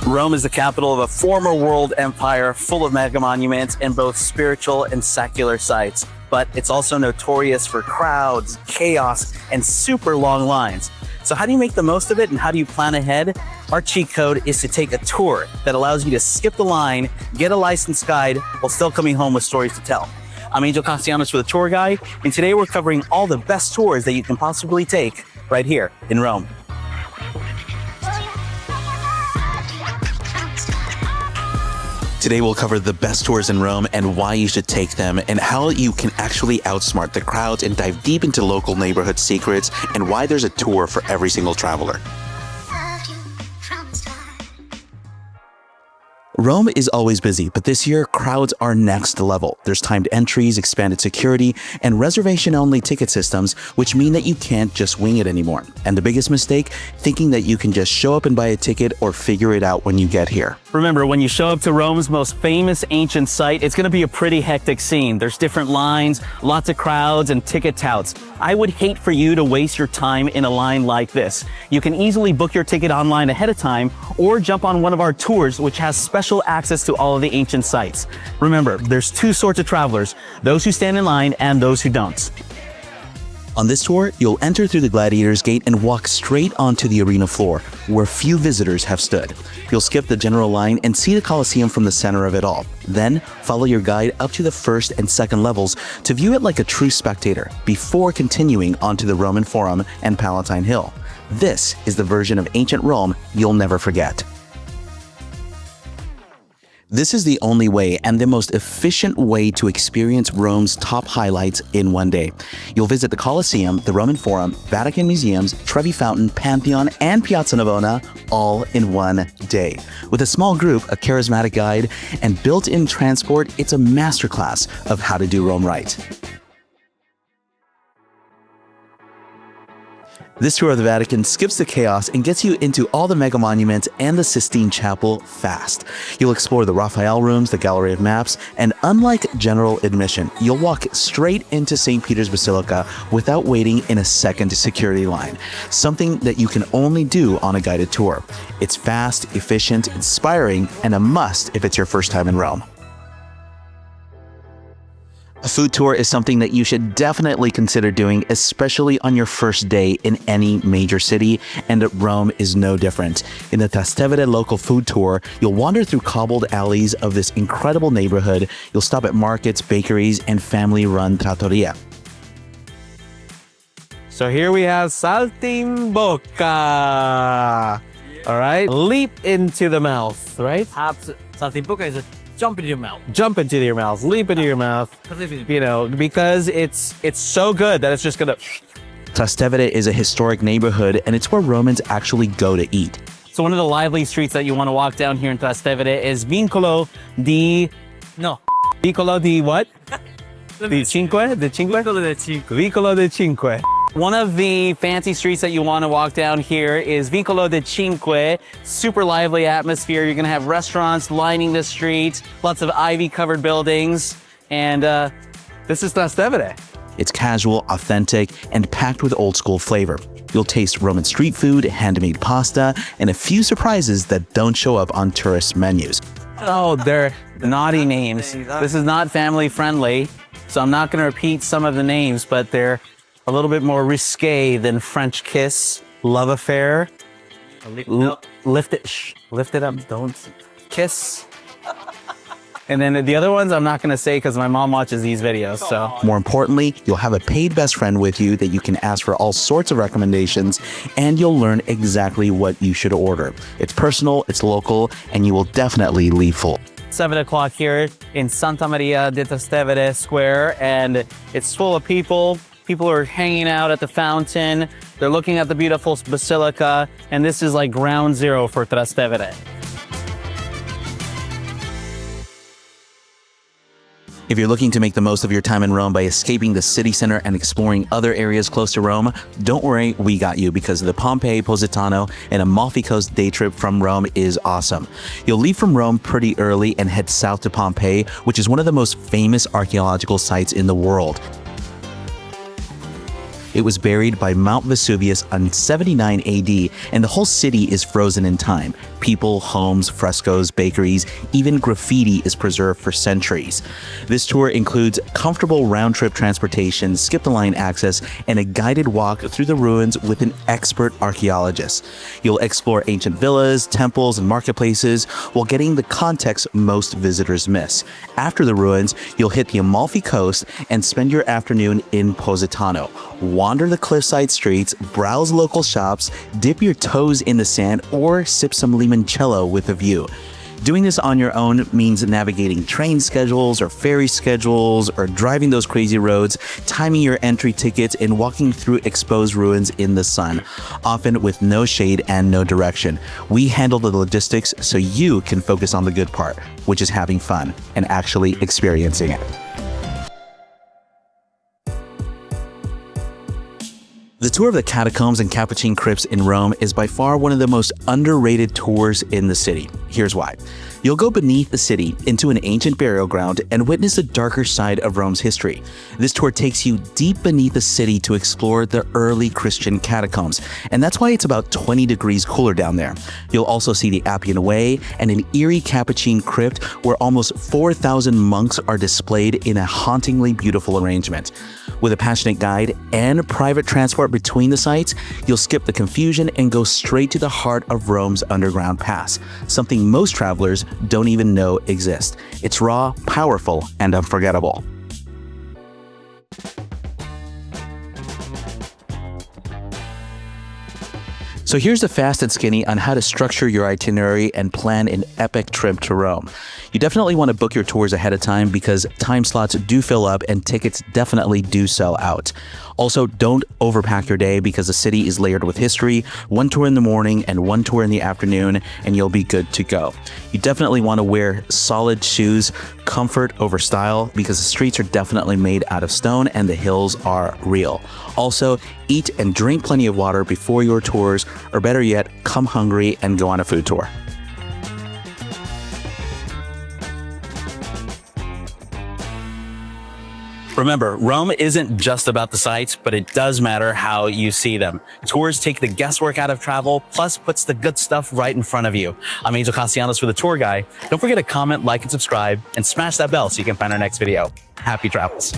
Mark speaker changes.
Speaker 1: Rome is the capital of a former world empire full of mega monuments and both spiritual and secular sites. But it's also notorious for crowds, chaos, and super long lines. So how do you make the most of it and how do you plan ahead? Our cheat code is to take a tour that allows you to skip the line, get a licensed guide, while still coming home with stories to tell. I'm Angel Castellanos with the tour guide, and today we're covering all the best tours that you can possibly take right here in Rome.
Speaker 2: Today we'll cover the best tours in Rome and why you should take them, and how you can actually outsmart the crowds and dive deep into local neighborhood secrets, and why there's a tour for every single traveler. Rome is always busy, but this year crowds are next level. There's timed entries, expanded security, and reservation-only ticket systems, which mean that you can't just wing it anymore. And the biggest mistake, thinking that you can just show up and buy a ticket or figure it out when you get here.
Speaker 1: Remember, when you show up to Rome's most famous ancient site, it's going to be a pretty hectic scene. There's different lines, lots of crowds, and ticket touts. I would hate for you to waste your time in a line like this. You can easily book your ticket online ahead of time or jump on one of our tours, which has special access to all of the ancient sites. Remember, there's two sorts of travelers, those who stand in line and those who don't.
Speaker 2: On this tour, you'll enter through the Gladiators Gate and walk straight onto the arena floor, where few visitors have stood. You'll skip the general line and see the Colosseum from the center of it all. Then, follow your guide up to the first and second levels to view it like a true spectator, before continuing onto the Roman Forum and Palatine Hill. This is the version of ancient Rome you'll never forget. This is the only way and the most efficient way to experience Rome's top highlights in one day. You'll visit the Colosseum, the Roman Forum, Vatican Museums, Trevi Fountain, Pantheon, and Piazza Navona all in one day. With a small group, a charismatic guide, and built-in transport, it's a masterclass of how to do Rome right. This tour of the Vatican skips the chaos and gets you into all the mega monuments and the Sistine Chapel fast. You'll explore the Raphael rooms, the Gallery of Maps, and unlike general admission, you'll walk straight into St. Peter's Basilica without waiting in a second security line, something that you can only do on a guided tour. It's fast, efficient, inspiring, and a must if it's your first time in Rome. A food tour is something that you should definitely consider doing, especially on your first day in any major city, and Rome is no different. In the Trastevere local food tour, you'll wander through cobbled alleys of this incredible neighborhood. You'll stop at markets, bakeries, and family-run trattoria.
Speaker 1: So here we have saltimbocca. All right, leap into the mouth, right?
Speaker 3: Saltimbocca is a jump into your mouth.
Speaker 1: Jump into your mouth, leap into your mouth, you know, because it's so good that it's just gonna...
Speaker 2: Trastevere is a historic neighborhood, and it's where Romans actually go to eat.
Speaker 1: So one of the lively streets that you want to walk down here in Trastevere is Vicolo di what? Di Cinque? The Cinque? Vicolo di Cinque. One of the fancy streets that you want to walk down here is Vicolo di Cinque. Super lively atmosphere. You're going to have restaurants lining the street, lots of ivy-covered buildings, and this is Trastevere.
Speaker 2: It's casual, authentic, and packed with old-school flavor. You'll taste Roman street food, handmade pasta, and a few surprises that don't show up on tourist menus.
Speaker 1: Oh, they're naughty names. This is not family-friendly, so I'm not going to repeat some of the names, but they're a little bit more risque than French kiss, love affair, lift it up, don't kiss. And then the other ones I'm not gonna say because my mom watches these videos, so.
Speaker 2: More importantly, you'll have a paid best friend with you that you can ask for all sorts of recommendations, and you'll learn exactly what you should order. It's personal, it's local, and you will definitely leave full.
Speaker 1: 7 o'clock here in Santa Maria di Trastevere Square, and it's full of people. People are hanging out at the fountain. They're looking at the beautiful basilica, and this is like ground zero for Trastevere.
Speaker 2: If you're looking to make the most of your time in Rome by escaping the city center and exploring other areas close to Rome, don't worry, we got you, because the Pompeii, Positano, and Amalfi Coast day trip from Rome is awesome. You'll leave from Rome pretty early and head south to Pompeii, which is one of the most famous archaeological sites in the world. It was buried by Mount Vesuvius on 79 AD, and the whole city is frozen in time. People, homes, frescoes, bakeries, even graffiti is preserved for centuries. This tour includes comfortable round-trip transportation, skip-the-line access, and a guided walk through the ruins with an expert archaeologist. You'll explore ancient villas, temples, and marketplaces while getting the context most visitors miss. After the ruins, you'll hit the Amalfi coast and spend your afternoon in Positano. Wander the cliffside streets, browse local shops, dip your toes in the sand, or sip some limoncello with a view. Doing this on your own means navigating train schedules or ferry schedules or driving those crazy roads, timing your entry tickets, and walking through exposed ruins in the sun, often with no shade and no direction. We handle the logistics so you can focus on the good part, which is having fun and actually experiencing it. The tour of the Catacombs and Capuchin Crypts in Rome is by far one of the most underrated tours in the city. Here's why. You'll go beneath the city into an ancient burial ground and witness the darker side of Rome's history. This tour takes you deep beneath the city to explore the early Christian catacombs, and that's why it's about 20 degrees cooler down there. You'll also see the Appian Way and an eerie Capuchin crypt where almost 4,000 monks are displayed in a hauntingly beautiful arrangement. With a passionate guide and private transport between the sites, you'll skip the confusion and go straight to the heart of Rome's underground pass, something most travelers don't even know exists. It's raw, powerful, and unforgettable. So here's the fast and skinny on how to structure your itinerary and plan an epic trip to Rome. You definitely want to book your tours ahead of time because time slots do fill up and tickets definitely do sell out. Also, don't overpack your day because the city is layered with history. One tour in the morning and one tour in the afternoon, and you'll be good to go. You definitely want to wear solid shoes, comfort over style, because the streets are definitely made out of stone and the hills are real. Also, eat and drink plenty of water before your tours, or better yet, come hungry and go on a food tour.
Speaker 1: Remember, Rome isn't just about the sights, but it does matter how you see them. Tours take the guesswork out of travel, plus puts the good stuff right in front of you. I'm Angel Castellanos for The Tour Guy. Don't forget to comment, like, and subscribe, and smash that bell so you can find our next video. Happy travels.